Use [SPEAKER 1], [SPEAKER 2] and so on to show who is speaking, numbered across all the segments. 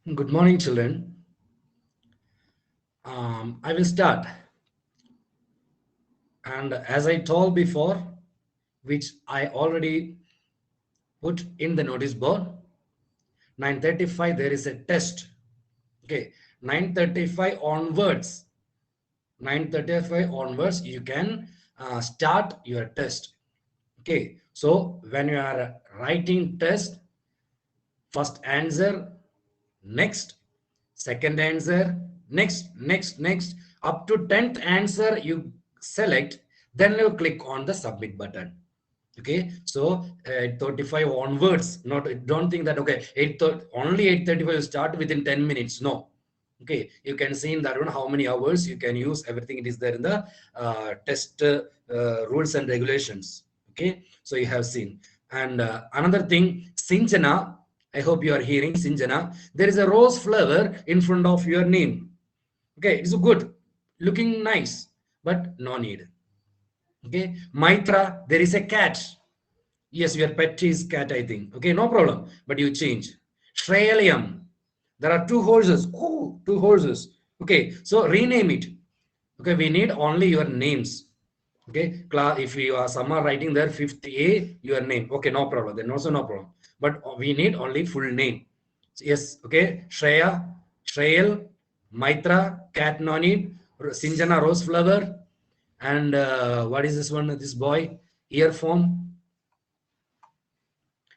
[SPEAKER 1] Good morning, children. I will start. And as I told before, which I already put in the notice board, 9:35 there is a test. Okay, 9:35 onwards. 9:35 onwards, you can start your test. Okay, so when you are writing test, first answer, next, second answer, next, up to 10th answer you select, then you click on the submit button. Okay, so 35 onwards, not don't think that okay, only 8:35 will start within 10 minutes. No. Okay, you can see in that one how many hours you can use, everything it is there in the test rules and regulations. Okay, so you have seen. And another thing, Sinjana, I hope you are hearing Sinjana. There is a rose flower in front of your name. Okay, it's good, looking nice, but no need. Okay, Maitra, there is a cat. Yes, your pet is cat, I think. Okay, no problem. But you change. Shreyalium. There are two horses. Ooh, two horses. Okay, so rename it. Okay, we need only your names. Okay, class. If you are some are writing there 50A, your name. Okay, no problem. Then also no problem. But we need only full name. Yes. Okay, Shreya, Shreyal, Maitra, cat no need. Sinjana rose flower, and what is this one? This boy earphone.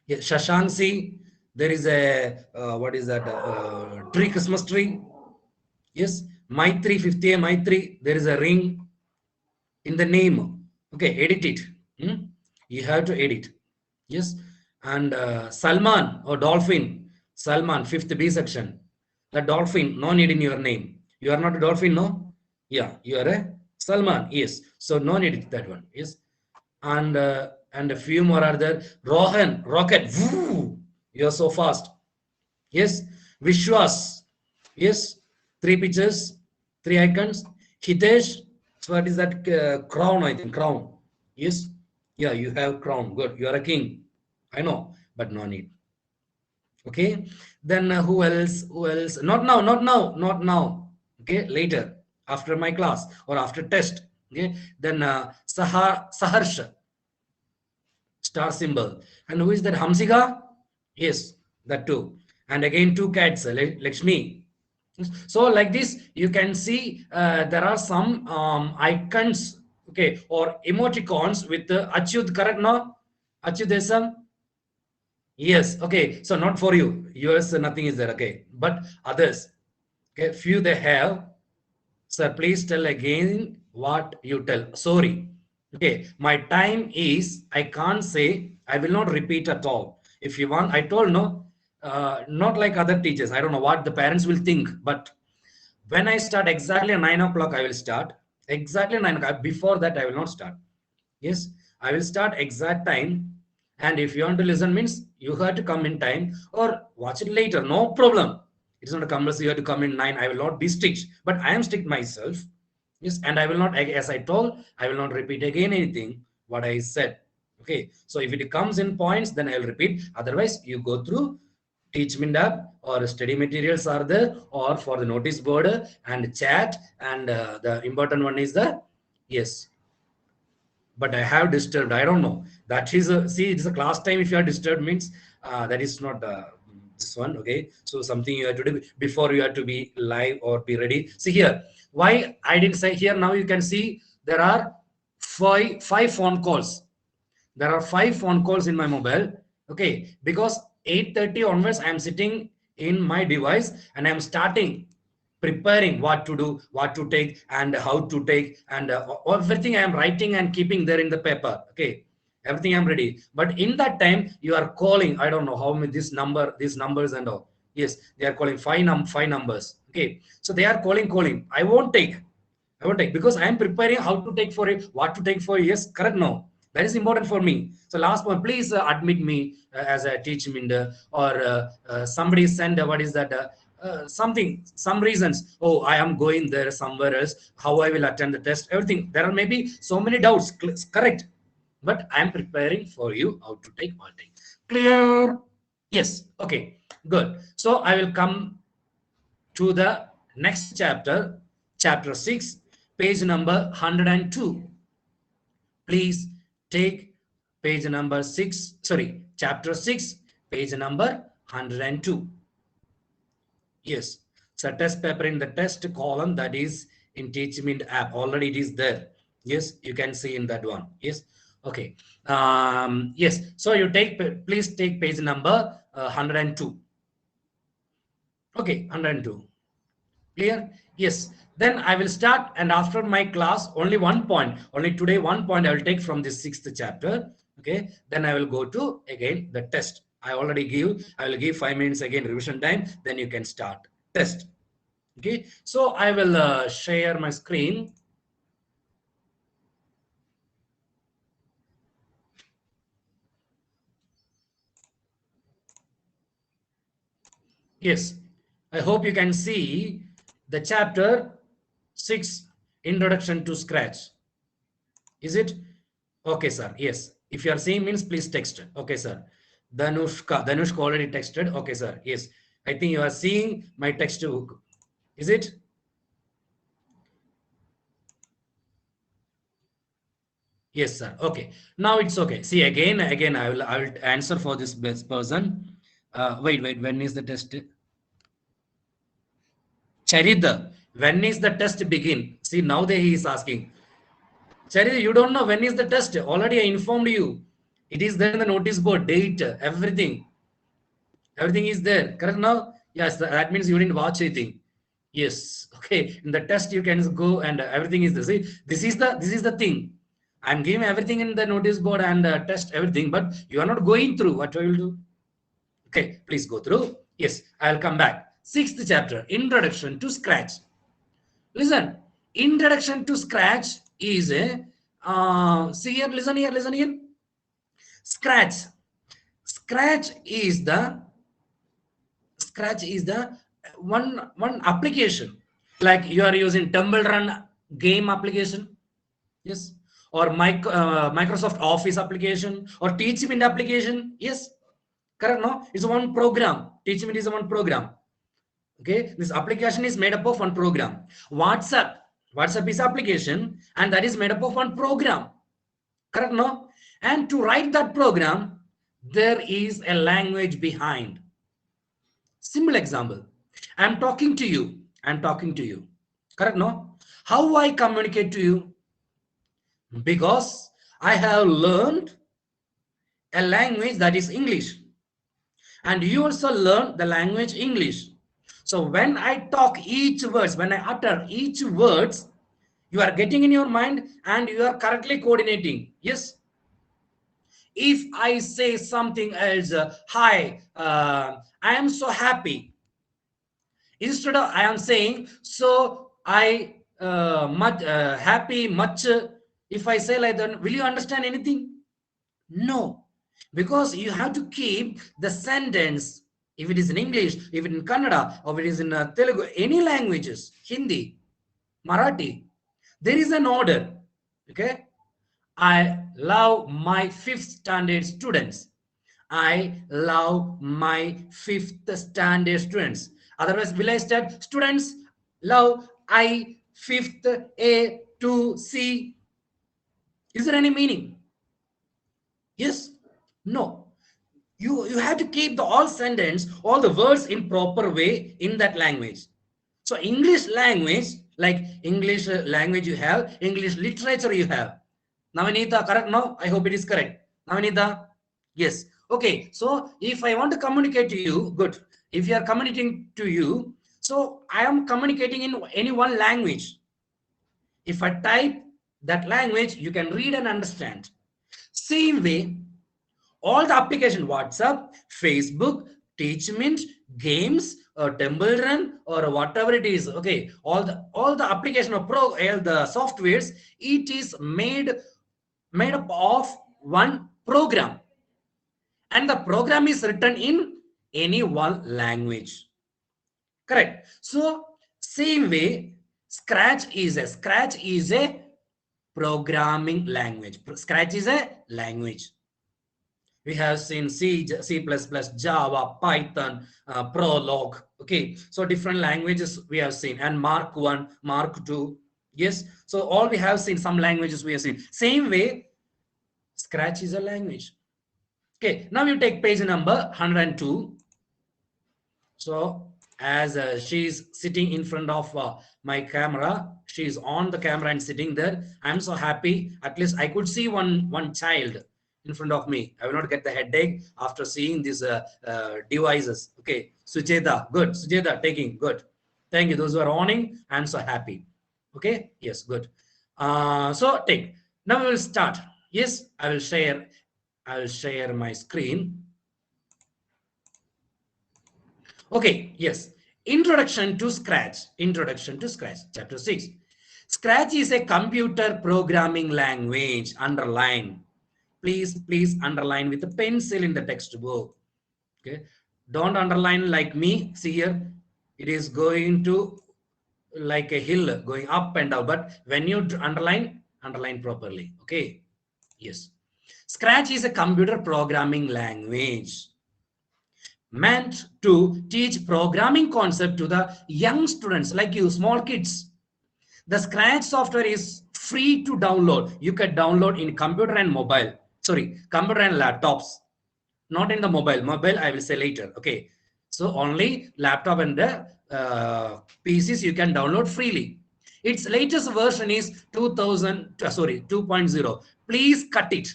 [SPEAKER 1] Yeah, Shashanksi, there is a what is that tree, Christmas tree. Yes, Maitri 50A Maitri. There is a ring in the name. Okay, edit it. Hmm? You have to edit. Yes, and Salman or dolphin. Salman, fifth B section. The dolphin, no need in your name. You are not a dolphin, no? Yeah, you are a Salman. Yes, so no need that one. Yes, and a few more are there. Rohan, rocket. Woo! You are so fast. Yes, Vishwas. Yes, three pictures, three icons. Hitesh, so what is that crown? I think crown. Yes, yeah, you have crown. Good, you are a king. I know, but no need. Okay, then who else? Who else? Not now, not now, not now. Okay, later after my class or after test. Okay, then Saharsha star symbol. And who is that? Hamsika? Yes, that too. And again, two cats, Lakshmi. So like this, you can see there are some icons, okay, or emoticons with Achyut, correct now? Achyut. Yes, okay. So not for you. Yours, nothing is there, okay. But others, okay, few they have. Sir, please tell again what you tell. Sorry. Okay, my time is, I can't say, I will not repeat at all. If you want, I told no, not like other teachers. I don't know what the parents will think, but when I start exactly at 9 o'clock, I will start. Exactly 9 o'clock. Before that, I will not start. Yes, I will start exact time. And if you want to listen, means you have to come in time or watch it later. No problem. It's not a compulsory. You have to come in 9. I will not be strict, but I am strict myself. Yes, and I will not, as I told, I will not repeat again anything what I said. Okay, so if it comes in points, then I will repeat. Otherwise, you go through Teachment app or study materials are there, or for the notice board and chat, and the important one is the yes. But I have disturbed. I don't know. That is a see. It's a class time. If you are disturbed, means that is not this one. Okay. So something you have to do before you have to be live or be ready. See here. Why I didn't say here. Now you can see there are five phone calls. There are five phone calls in my mobile. Okay, because 8:30 onwards I am sitting in my device and I am starting preparing what to do, what to take, and how to take, and everything I am writing and keeping there in the paper. Okay, everything I'm ready. But in that time you are calling. I don't know how many this number, these numbers and all. Yes, they are calling five numbers. Okay, so they are calling. I won't take. I won't take because I am preparing how to take for it, what to take for. Yes, correct. No, that is important for me. So last one, please admit me as a teach minder or somebody send what is that something, some reasons. Oh, I am going there somewhere else. How I will attend the test? Everything. There are maybe so many doubts. Correct, but I am preparing for you how to take what take. Clear? Yes. Okay. Good. So I will come. to the next chapter, chapter 6, page number 102. Please take page number 6, sorry, chapter 6, page number 102. Yes, so test paper in the test column, that is in Teachmeet app. Already it is there. Yes, you can see in that one. Yes, okay. Yes, so you take, please take page number 102. Okay, 102. Clear? Yes. Then I will start, and after my class, only one point, only today, one point I will take from this sixth chapter. Okay. Then I will go to again the test. I will give 5 minutes again revision time. Then you can start test. Okay. So I will share my screen. Yes. I hope you can see the chapter 6, Introduction to Scratch. Is it? Okay, sir. Yes. If you are seeing means please text. Okay, sir. Danushka already texted. Okay, sir. Yes. I think you are seeing my textbook. Is it? Yes, sir. Okay. Now it's okay. See again. I will answer for this best person. Wait. When is the test? Charita. When is the test begin? See now that he is asking. Charita, you don't know when is the test. Already I informed you. It is there in the notice board, date, everything. Everything is there. Correct now? Yes, that means you didn't watch anything. Yes. Okay. In the test, you can go and everything is there. See, this is the thing. I'm giving everything in the notice board and test everything, but you are not going through. What I will do? Okay, please go through. Yes, I'll come back. Sixth chapter, Introduction to Scratch. Listen, Introduction to Scratch is a see here, listen here. Scratch. Scratch is the one application, like you are using Temple Run game application, yes, or Microsoft Office application or Teachmeet application, yes, correct. No, it's one program. Teachmeet is one program. Okay, this application is made up of one program. WhatsApp is application, and that is made up of one program, correct. No, and to write that program, there is a language behind. Simple example. I'm talking to you. I'm talking to you. Correct? No? How I communicate to you? Because I have learned a language that is English. And you also learn the language English. So when I talk each words, when I utter each words, you are getting in your mind and you are correctly coordinating. Yes. If I say something else, hi, I am so happy. Instead of I am saying, so I much happy much. If I say like that, will you understand anything? No, because you have to keep the sentence. If it is in English, if it is in Kannada, or if it is in Telugu, any languages, Hindi, Marathi, there is an order. Okay, I love my fifth standard students. I love my fifth standard students. Otherwise, will I start students love I fifth A to C? Is there any meaning? Yes? No. You have to keep the all sentence, all the words in proper way in that language. So English language, like English language you have, English literature you have. Navanita, correct now? I hope it is correct. Navanita? Yes. Okay. So if I want to communicate to you, good. If you are communicating to you, so I am communicating in any one language. If I type that language, you can read and understand. Same way, all the application, WhatsApp, Facebook, Teachmeet, games, or Temple Run, or whatever it is. Okay, all the application of all the softwares, it is made up of one program, and the program is written in any one language. Correct. So same way, Scratch is a programming language. Scratch is a language. We have seen C, C++, Java, Python, Prolog. Okay, so different languages we have seen, and Mark 1, Mark 2. Yes, so all we have seen, some languages we have seen. Same way, Scratch is a language. Okay, now you take page number 102. So as she's sitting in front of my camera, she's on the camera and sitting there. I'm so happy. At least I could see one child in front of me. I will not get the headache after seeing these devices. Okay, Sujeta, good. Sujeta, taking, good. Thank you. Those who are owning, I'm so happy. Okay, yes, good. So take. Now we will start. Yes, I will share. I will share my screen. Okay, yes. Introduction to Scratch. Introduction to Scratch. Chapter 6. Scratch is a computer programming language. Underline. Please underline with a pencil in the textbook. Okay. Don't underline like me. See here. It is going to like a hill going up and down. But when you underline properly. Okay. Yes. Scratch is a computer programming language meant to teach programming concept to the young students like you, small kids. The Scratch software is free to download. You can download in computer and mobile. Sorry, computer and laptops. Not in the mobile. Mobile, I will say later. Okay. So only laptop and the PCs you can download freely. Its latest version is 2.0. Please cut it.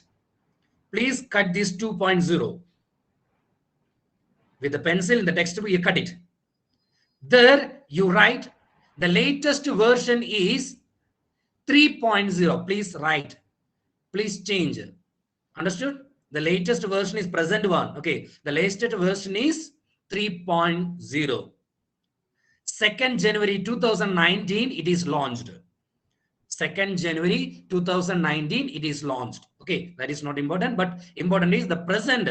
[SPEAKER 1] Please cut this 2.0. With the pencil in the textbook, you cut it. There you write the latest version is 3.0. Please write. Please change. Understood? The latest version is present one. Okay. The latest version is 3.0. 2nd January 2019, it is launched. 2nd January 2019, it is launched. Okay. That is not important, but important is the present.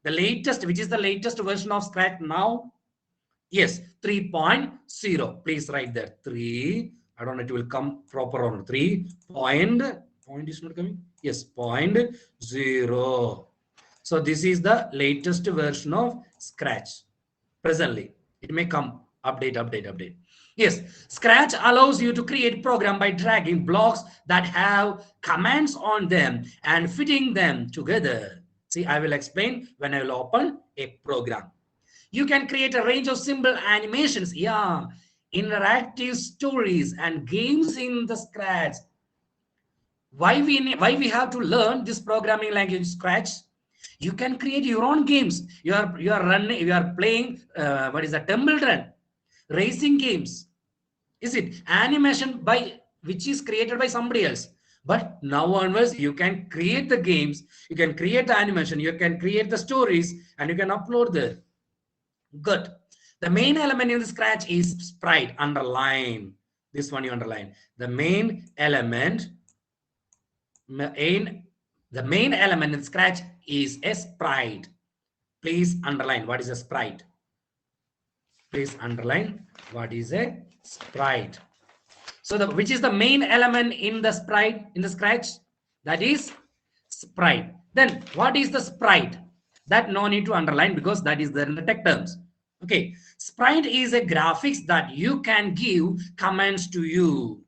[SPEAKER 1] The latest, which is the latest version of Scratch now? Yes, 3.0. Please write there. 3. I don't know, it will come proper on 3. Point is not coming. Yes, 0. So this is the latest version of Scratch. Presently, it may come. Update. Yes, Scratch allows you to create program by dragging blocks that have commands on them and fitting them together. See, I will explain when I will open a program. You can create a range of simple animations, yeah, interactive stories and games in the Scratch. Why we have to learn this programming language Scratch? You can create your own games. You are playing what is a Temple Run, racing games. Is it animation by which is created by somebody else? But now onwards, you can create the games, you can create the animation, you can create the stories, and you can upload there. Good. The main element in the Scratch is sprite. Underline. This one you underline. The main element in Scratch is a sprite. Please underline what is a sprite. Please underline what is a sprite. So which is the main element in the sprite in the Scratch? That is sprite. Then what is the sprite? That no need to underline because that is there in the tech terms. Okay, sprite is a graphics that you can give commands to you.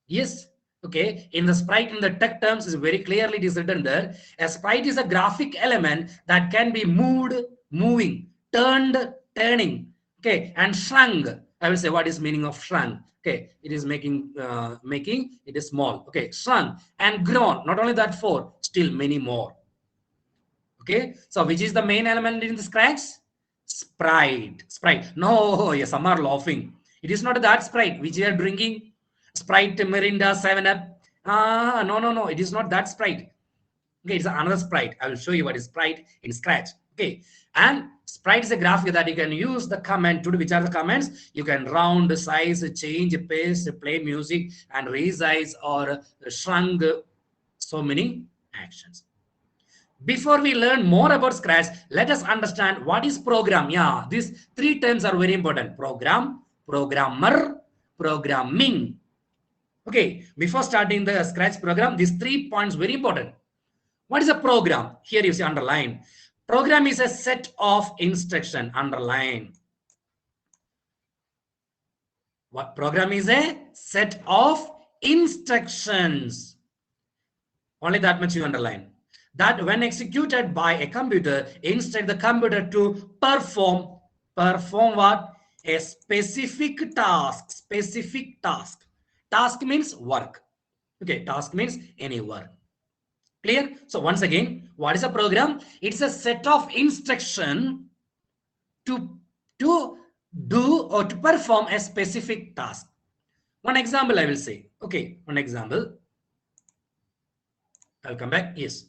[SPEAKER 1] Yes. Okay, in the sprite in the tech terms is very clearly it is written there. A sprite is a graphic element that can be moved, moving, turned, turning. Okay, and shrunk. I will say what is meaning of shrunk. Okay, it is making it is small. Okay, shrunk and grown. Not only that, four, still many more. Okay, so which is the main element in the Scratch? Sprite. No, yes, some are laughing. It is not that Sprite which you are drinking. Sprite, Mirinda, 7-Up. No. It is not that Sprite. Okay, it's another Sprite. I will show you what is Sprite in Scratch. Okay, and Sprite is a graphic that you can use the command to do. Which are the commands? You can round, size, change, paste, play music, and resize or shrunk. So many actions. Before we learn more about Scratch, let us understand what is program. Yeah, these three terms are very important. Program, programmer, programming. Okay, before starting the Scratch program, these 3 points very important. What is a program? Here you see underline. Program is a set of instruction, underline. What program is a set of instructions. Only that much you underline. That when executed by a computer, instruct the computer to perform what? A specific task. Specific task. Task means work. Okay, task means any work. Clear? So once again, what is a program? It's a set of instruction to do or to perform a specific task. One example I will say. Okay, one example. I'll come back. Yes.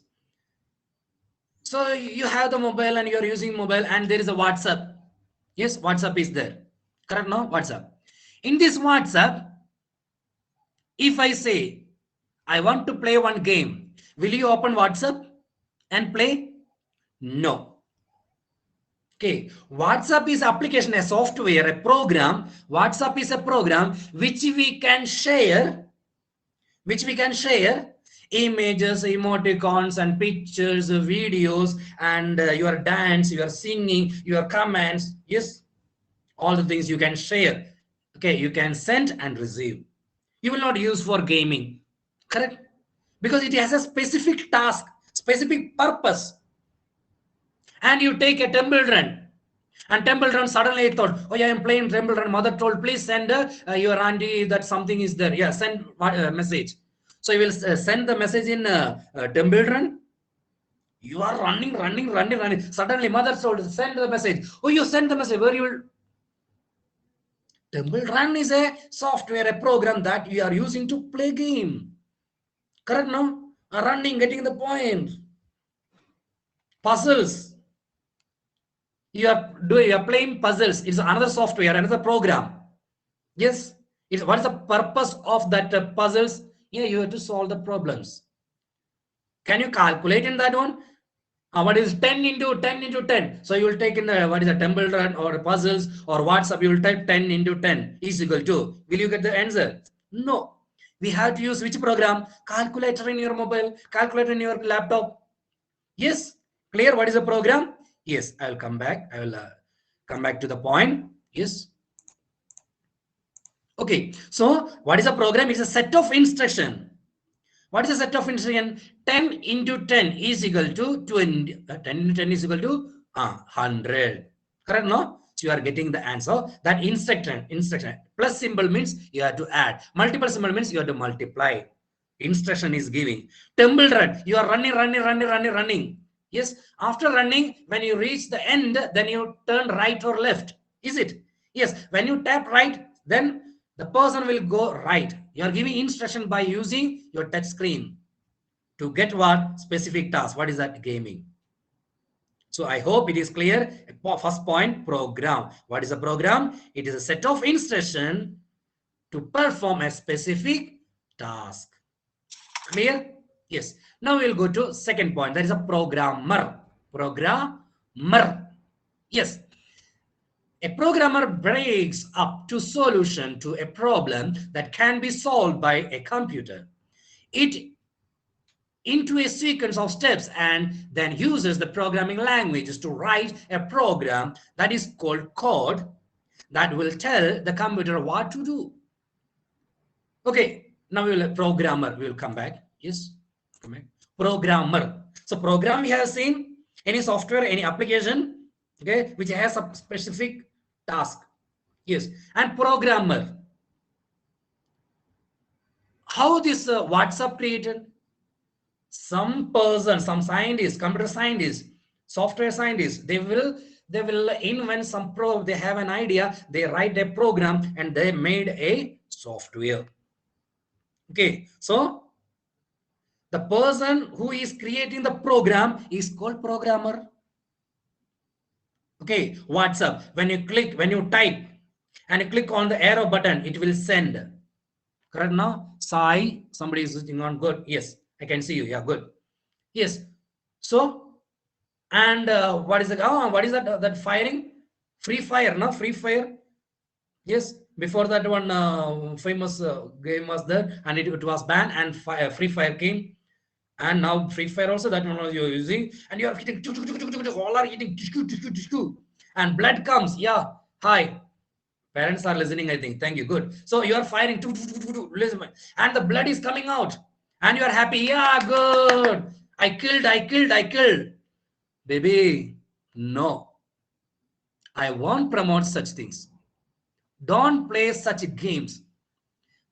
[SPEAKER 1] So you have the mobile and you're using mobile and there is a WhatsApp. Yes, WhatsApp is there. Correct? No? WhatsApp. In this WhatsApp, if I say, I want to play one game, will you open WhatsApp and play? No. Okay, WhatsApp is application, a software, a program. WhatsApp is a program which we can share images, emoticons, and pictures, videos, and your dance, your singing, your comments. Yes, all the things you can share. Okay, you can send and receive. You will not use for gaming, correct? Because it has a specific task, specific purpose. And you take a Temple Run. And Temple Run suddenly thought, oh yeah, I'm playing Temple Run. Mother told, please send your auntie that something is there. Yeah, send message. So you will send the message in Temple Run. You are running. Suddenly mother told, send the message. Oh, you send the message. Where you will? Temple Run is a software, a program that you are using to play game. Correct, no? Running, getting the point. Puzzles. You are playing puzzles. It's another software, another program. Yes. What is the purpose of that puzzles? Yeah, you have to solve the problems. Can you calculate in that one? What is 10 into 10 into 10? So you will take in the, what is a Temple Run or puzzles or WhatsApp, you will type 10 into 10 is equal to. Will you get the answer? No. We have to use which program? Calculator in your mobile, calculator in your laptop. Yes. Clear? What is the program? Yes. I will come back. I will come back to the point. Yes. Okay. So what is a program? It's a set of instruction. What is a set of instruction? 10 into 10 is equal to 20. 10 into 10 is equal to 100. Correct? No? So you are getting the answer. That instruction. Plus symbol means you have to add. Multiple symbol means you have to multiply. Instruction is giving. Temple Run. You are running. Yes. After running, when you reach the end, then you turn right or left. Is it? Yes. When you tap right, then the person will go right. You are giving instruction by using your touch screen to get what? Specific task. What is that? Gaming. So I hope it is clear. First point, program. What is a program? It is a set of instruction to perform a specific task. Clear? Yes. Now we'll go to second point. That is a programmer. Programmer. Yes. A programmer breaks up to solution to a problem that can be solved by a computer. It into a sequence of steps and then uses the programming languages to write a program that is called code that will tell the computer what to do. Okay, now we will programmer. We will come back. Yes, come back. Programmer. So program we have seen any software, any application, okay, which has a specific task. Yes, and programmer. How this WhatsApp created? Some person, some scientist, computer scientist, software scientist, they will invent some they have an idea, they write a program and they made a software. Okay, so the person who is creating the program is called programmer. Okay, WhatsApp, when you type and you click on the arrow button, it will send. Correct now? Sai, somebody is sitting on. Good. Yes, I can see you. Yeah, good. Yes. So, and what is that? Oh, what is that? That firing? Free Fire, no? Free Fire. Yes. Before that one famous game was there, and it was banned, and Free Fire came. And now Free Fire also, that one you're using, and you are hitting, all are hitting, and blood comes. Yeah, hi. Parents are listening, I think. Thank you. Good. So you are firing, listen, and the blood is coming out, and you are happy. Yeah, good. I killed. Baby, no. I won't promote such things. Don't play such games.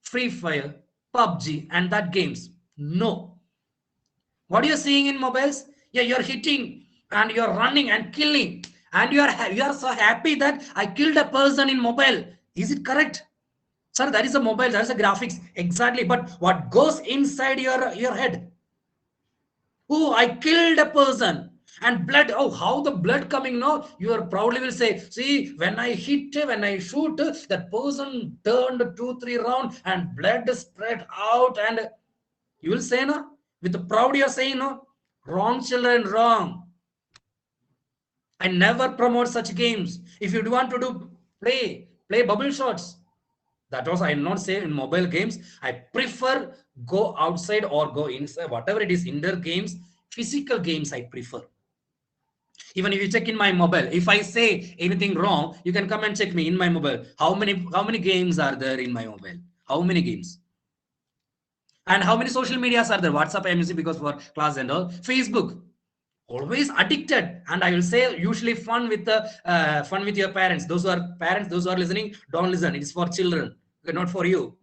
[SPEAKER 1] Free Fire, PUBG, and that games. No. What you're seeing in mobiles? Yeah, you're hitting and you're running and killing, and you are so happy that I killed a person in mobile. Is it correct? Sir, that is a mobile, that is a graphics. Exactly. But what goes inside your head? Oh, I killed a person. And blood, oh, how the blood coming now? You are proudly will say, see, when I hit, when I shoot, that person turned 2, 3 round and blood spread out. And you will say, no? With the proud, you're saying, no? Wrong, children, wrong. I never promote such games. If you want to do play bubble shots. That was I am not saying in mobile games. I prefer go outside or go inside, whatever it is, indoor games, physical games I prefer. Even if you check in my mobile, if I say anything wrong, you can come and check me in my mobile. How many games are there in my mobile? How many games? And how many social medias are there? WhatsApp I'm using because for class and all. Facebook. Always addicted. And I will say usually fun with your parents. Those who are parents, those who are listening, don't listen. It is for children, okay, not for you.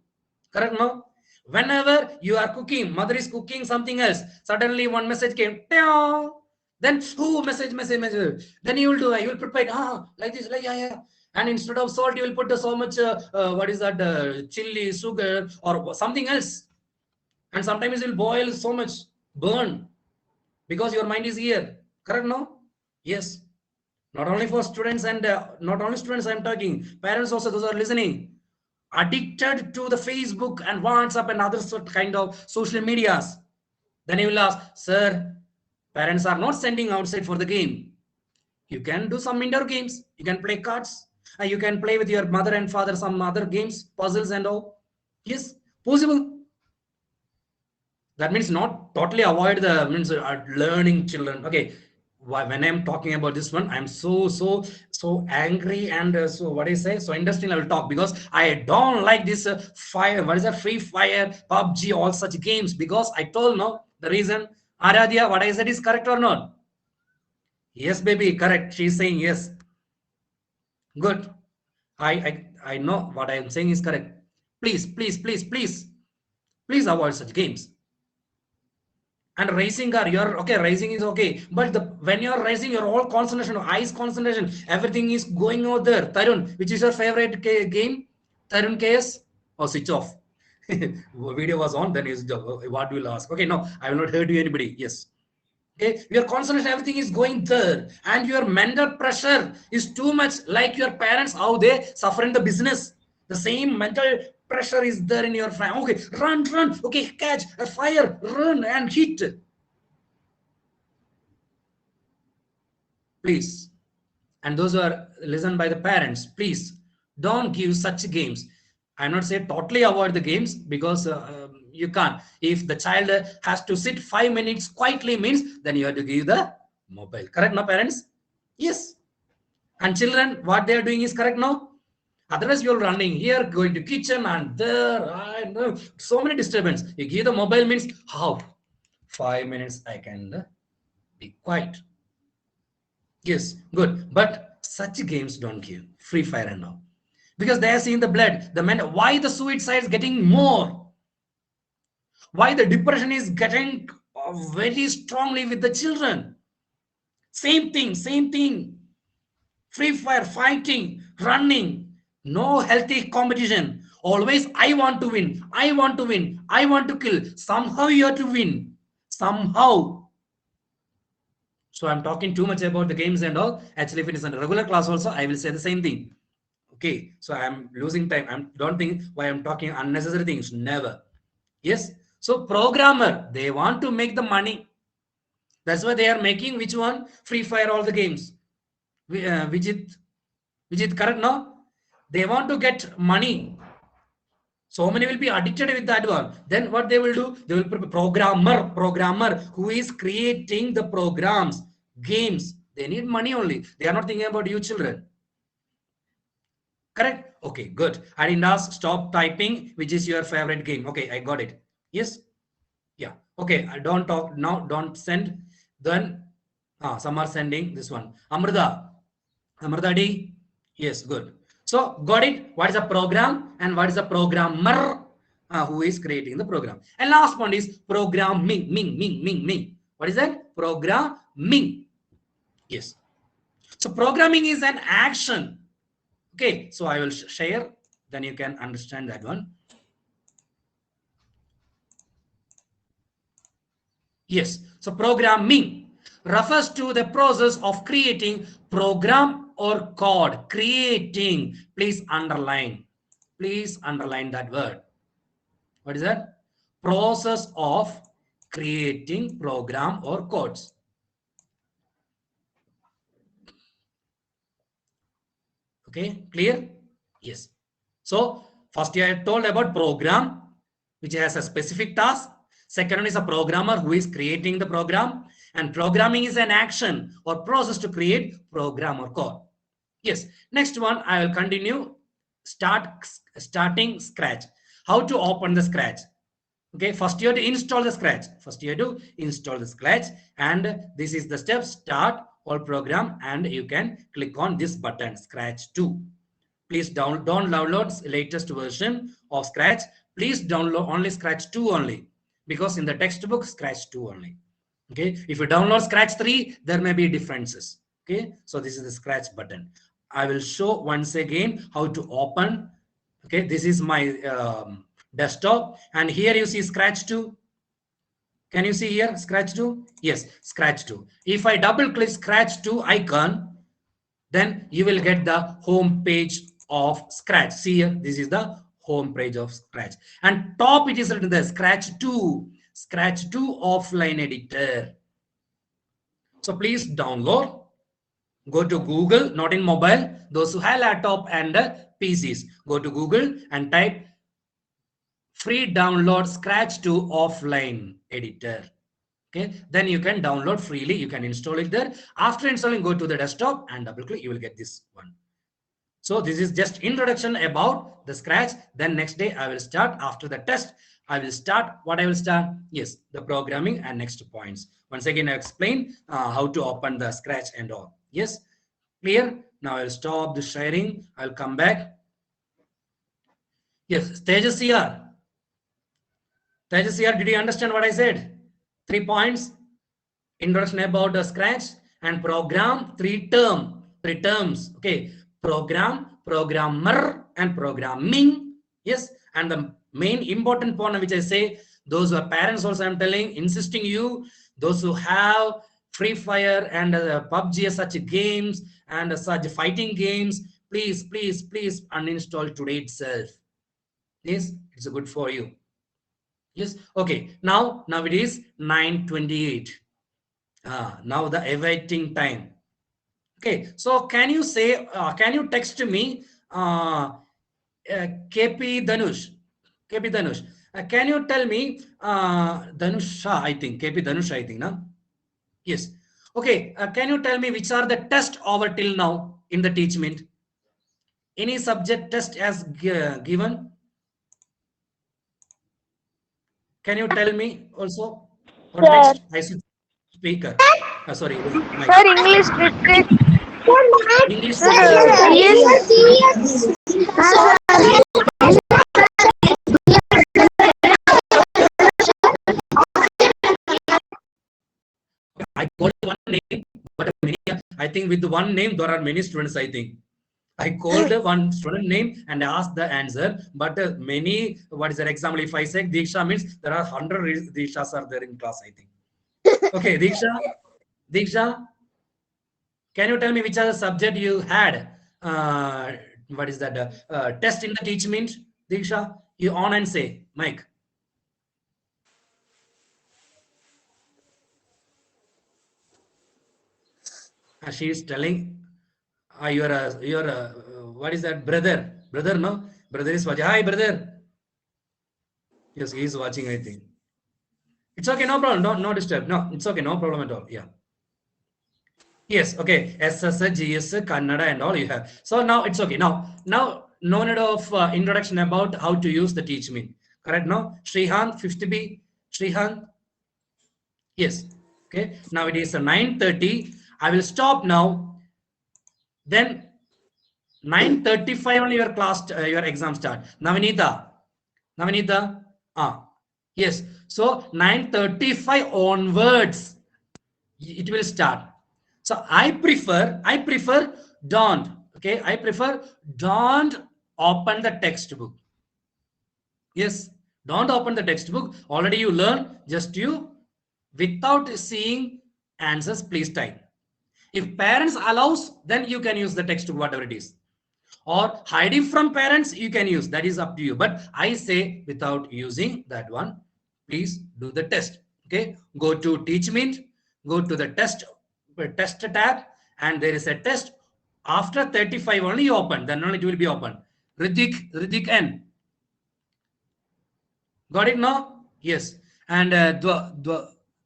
[SPEAKER 1] Correct, no? Whenever you are cooking, mother is cooking something else, suddenly one message came. Then who message. Then you will prepare like this, like yeah. And instead of salt, you will put so much what is that chili, sugar, or something else. And sometimes it will boil so much, burn, because your mind is here. Correct, no? Yes. Not only for students and not only students I'm talking, parents also, those are listening, addicted to the Facebook and WhatsApp and other sort kind of social medias. Then you will ask, sir, parents are not sending outside for the game. You can do some indoor games. You can play cards. And you can play with your mother and father some other games, puzzles and all. Yes, possible. That means not totally avoid the means learning children. Okay, when I'm talking about this one, I'm so angry and so what I say, so interesting. I will talk because I don't like this fire. What is that? Free Fire, PUBG, all such games. Because I told no the reason. Aradhya, what I said is correct or not? Yes, baby, correct. She's saying yes. Good. I know what I am saying is correct. Please avoid such games. And racing car, you're okay, racing is okay, but when you're racing, your all concentration, eyes concentration, everything is going over there. Tarun, which is your favorite game? Tarun, KS? Oh, switch off. Video was on, then is what will ask? Okay, no, I will not hurt you anybody. Yes. Okay, your concentration, everything is going there, and your mental pressure is too much. Like your parents, how they suffer in the business, the same mental pressure is there in your friend. Okay, run, okay, catch a fire, run and hit. Please, and those who are listened by the parents, please don't give such games. I'm not saying totally avoid the games, because you can't. If the child has to sit 5 minutes quietly means, then you have to give the mobile. Correct, no, parents? Yes. And children, what they are doing is correct now. Otherwise, you're running here, going to kitchen and there, and so many disturbance. You give the mobile means how 5 minutes I can be quiet. Yes, good. But such games don't give Free Fire and all, because they are seeing the blood. The men, why the suicide is getting more? Why the depression is getting very strongly with the children? Same thing. Free Fire, fighting, running, no healthy competition. Always, I want to win. I want to kill. Somehow you have to win. Somehow. So I'm talking too much about the games and all. Actually, if it is a regular class also, I will say the same thing. Okay, so I'm losing time. I don't think why I'm talking unnecessary things. Never. Yes. So programmer, they want to make the money. That's why they are making which one? Free Fire, all the games. Vijit, correct? No, they want to get money. So many will be addicted with that one. Then what they will do? They will be programmer who is creating the programs, games. They need money only. They are not thinking about you children. Correct? Okay, good. I didn't ask stop typing, which is your favorite game. Okay, I got it. Yes? Yeah. Okay, I don't talk now. Don't send. Then some are sending this one. Amrita. Amrita D. Yes, good. So got it. What is a program and what is a programmer who is creating the program? And last one is programming. Ming. What is that? Programming. Yes. So programming is an action. Okay. So I will share. Then you can understand that one. Yes. So programming refers to the process of creating program or code. Creating. Please underline. Please underline that word. What is that? Process of creating program or codes. Okay, clear? Yes. So first I told about program, which has a specific task. Second one is a programmer who is creating the program, and programming is an action or process to create program or code. Yes. Next one I will continue. Starting Scratch. How to open the Scratch? Okay, first you have to install the Scratch. And this is the step. Start all program, and you can click on this button, Scratch 2. Please don't download latest version of Scratch. Please download only Scratch 2 only, because in the textbook Scratch 2 only. Okay, if you download Scratch 3, there may be differences. Okay, so this is the Scratch button. I will show once again how to open. Okay, this is my desktop, and here you see Scratch 2. Can you see here Scratch 2? Yes, Scratch 2. If I double click Scratch 2 icon, then you will get the home page of Scratch. See here, this is the home page of Scratch, and top it is written there, Scratch 2 offline editor. So please download. Go to Google, not in mobile. Those who have laptop and PCs, go to Google and type free download Scratch 2 offline editor. Okay, then you can download freely. You can install it there. After installing, go to the desktop and double click. You will get this one. So this is just introduction about the Scratch. Then next day I will start. After the test, I will start. What I will start? Yes, the programming and next points. Once again, I explain how to open the Scratch and all. Yes, clear? Now I'll stop the sharing. I'll come back. Yes, Tejas here. Tejas here, did you understand what I said? 3 points. Introduction about the Scratch and program, three terms. Okay, program, programmer, and programming. Yes, and the main important point which I say, those who are parents also I'm telling, insisting you, those who have Free Fire and PUBG such games and such fighting games, please uninstall today itself. Yes, it's good for you. Yes, okay. Now it is 9:28. Now the awaiting time. Okay, so can you say, can you text me KP Danush? KP Danush. Can you tell me Danusha, I think. KP Danush, I think, no? Yes. Okay, can you tell me which are the tests over till now in the teachment? Any subject test as given? Can you tell me also? Or
[SPEAKER 2] Sir,
[SPEAKER 1] text? I should speaker. Sorry, mic.
[SPEAKER 2] sir, English literature.
[SPEAKER 1] English
[SPEAKER 2] Sir,
[SPEAKER 1] literature.
[SPEAKER 2] CS.
[SPEAKER 1] I called one name, but many, I think with one name there are many students. I think I called one student name and asked the answer, but many. What is an example? If I say Diksha means there are 100 Dikshas are there in class. I think. Okay, Diksha, can you tell me which other subject you had? What is that? Test in the teachment, Diksha. You on and say, Mike. She is telling, you're a, what is that, brother? Brother, no? Brother is Vajay. Hi, brother. Yes, he is watching, I think. It's okay, no problem. No disturb. No, it's okay, no problem at all. Yeah. Yes, okay. SS, GS, Kannada, and all you have. So now it's okay. Now, no need of introduction about how to use the teach me. Correct? No, Srihan, 50B. Srihan. Yes. Okay. Now it is 9:30. I will stop now. Then 9:35 only your class, your exam start. Navanita. Navanita. Ah. Yes. So 9:35 onwards, it will start. So I prefer don't. Okay. I prefer don't open the textbook. Yes. Don't open the textbook. Already you learn. Just you without seeing answers, please type. If parents allows, then you can use the textbook, whatever it is. Or hiding from parents, you can use. That is up to you. But I say without using that one, please do the test. Okay. Go to Teach Mint, go to the test tab, and there is a test. After 35 only you open, then only it will be open. Ridik N. Got it now? Yes. And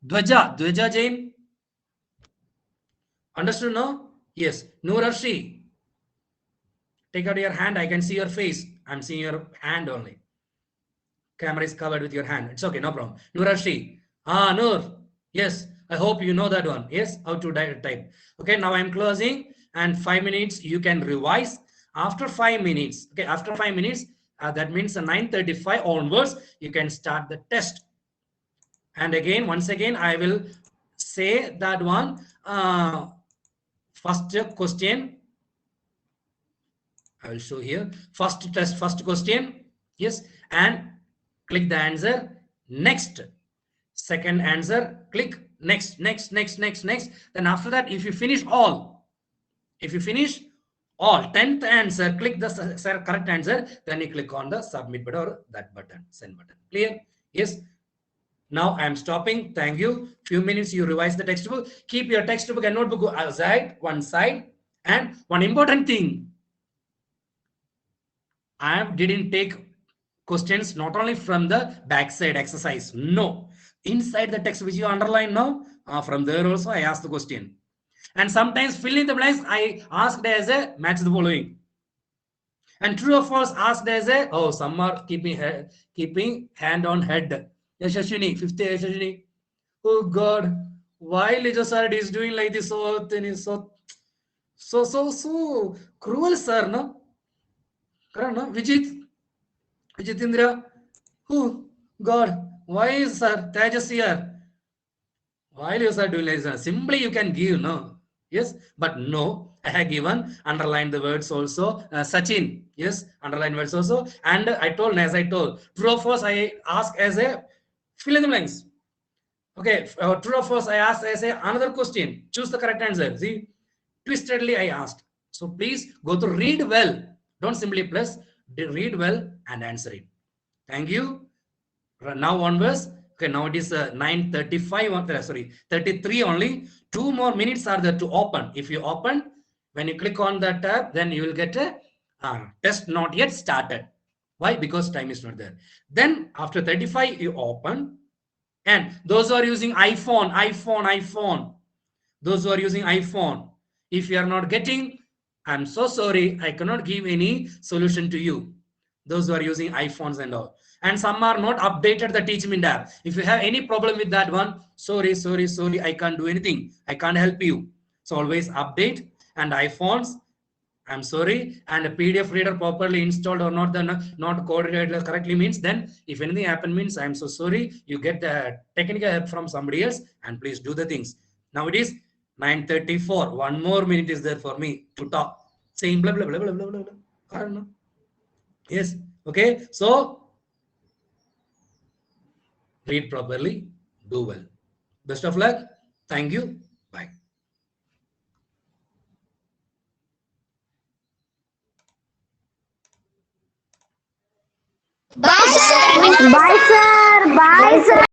[SPEAKER 1] Dwaja Jain. Understood now? Yes. Noorarshi. Take out your hand. I can see your face. I'm seeing your hand only. Camera is covered with your hand. It's okay, no problem. Noorarshi. Ah, Noor. Yes. I hope you know that one. Yes. How to type. Okay. Now I'm closing. And 5 minutes you can revise. After 5 minutes. Okay. After 5 minutes, that means 9:35 onwards, you can start the test. And again, once again, I will say that one. First question. I will show here. First test, first question. Yes. And click the answer. Next. Second answer. Click next. Then after that, if you finish all, 10th answer, click the correct answer. Then you click on the submit button or that button, send button. Clear? Yes. Now I am stopping. Thank you. Few minutes you revise the textbook. Keep your textbook and notebook outside, one side. And one important thing, I didn't take questions not only from the backside exercise. No, inside the text which you underline now, from there also I asked the question. And sometimes fill in the blanks I asked as a match the following. And true or false asked as a, oh, some are keeping hand on head. Yashashini, 50 Yashashini. Oh God, why Lijo sir is doing like this? So cruel, sir, no? Correct, no? Vijitindra, oh God, why is sir Tejas here? Why you sir doing like this? Simply you can give, no? Yes, but no, I have given, underline the words also. Sachin, yes, underline words also. And I told, as I told, true or false, I ask as a fill in the blanks. Okay, true or false, I asked as a another question. Choose the correct answer. See, twistedly I asked. So please go to read well. Don't simply press, read well and answer it. Thank you. Now onwards. Okay, now it is 9:35. Sorry, 33 only. 2 more minutes are there to open. If you open, when you click on that tab, then you will get a test not yet started. Why? Because time is not there. Then after 35, you open. And those who are using iPhone, those who are using iPhone, if you are not getting, I'm so sorry, I cannot give any solution to you. Those who are using iPhones and all. And some are not updated the Teachment app. If you have any problem with that one, sorry, I can't do anything. I can't help you. So always update. And iPhones, I'm sorry, and a PDF reader properly installed or not, not coordinated correctly means, then if anything happen means I'm so sorry, you get the technical help from somebody else and please do the things. Now it is 9:34. 1 more minute is there for me to talk. Saying blah blah blah blah blah blah blah. I don't know. Yes. Okay. So read properly, do well. Best of luck. Thank you. Bye.
[SPEAKER 2] Bye, sir. Bye, sir.